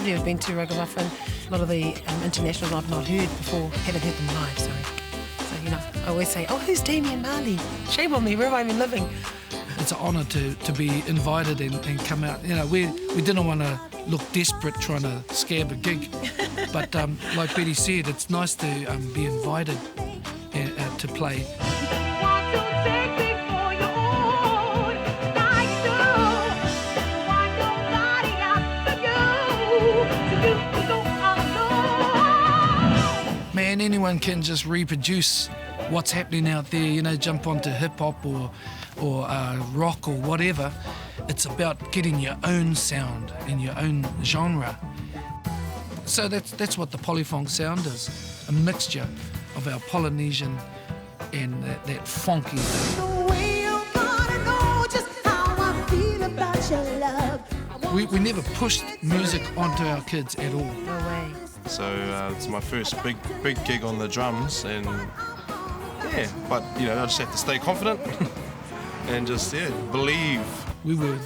university I've been to ragamuffin. A lot of the internationals I've not heard before, haven't heard them live, so you know, I always say, oh, who's Damien Marley? Shame on me, where have I been living? It's an honour to be invited and come out. You know, we didn't want to look desperate trying to scab a gig, but like Betty said, it's nice to be invited to play. Man, anyone can just reproduce what's happening out there, you know, jump onto hip-hop or rock or whatever. It's about getting your own sound in your own genre. So that's what the polyphonic sound is, a mixture of our Polynesian and that funky thing. We never pushed music onto our kids at all. No way. So it's my first big gig on the drums, and yeah, but you know, I just have to stay confident and just believe. We were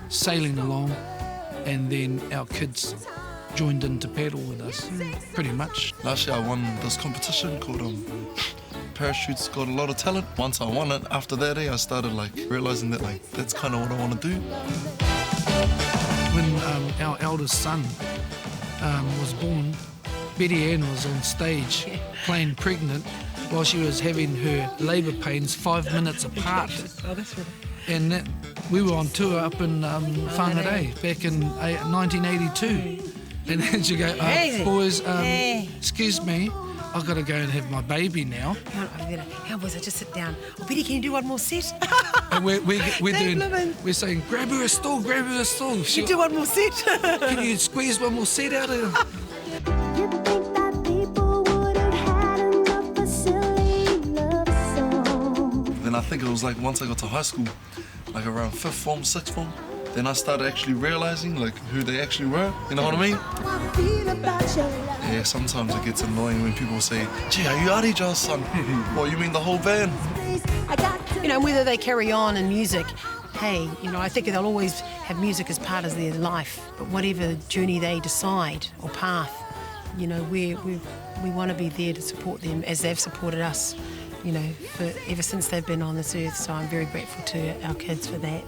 sailing along, and then our kids joined in to paddle with us, pretty much. Last year I won this competition called Parachutes Got a Lot of Talent. Once I won it, after that day I started realising that that's kind of what I want to do. When our eldest son was born, Betty Ann was on stage playing pregnant while she was having her labour pains 5 minutes apart. Oh, that's right. And we were on tour up in Whangarei back in 1982. And then she go, boys, excuse me, I've got to go and have my baby now. How was I just sit down? Oh, Betty, can you do one more set? And we're saying, grab her a stool, grab her a stool. You do one more set? Can you squeeze one more set out of her? Then I think it was once I got to high school, around 5th form, 6th form, then I started actually realising who they actually were, you know what I mean? Yeah, sometimes it gets annoying when people say, gee, are you Ardijah's son? What, you mean the whole band? You know, whether they carry on in music, hey, you know, I think they'll always have music as part of their life, but whatever journey they decide or path, you know, we want to be there to support them as they've supported us, you know, ever since they've been on this earth, so I'm very grateful to our kids for that.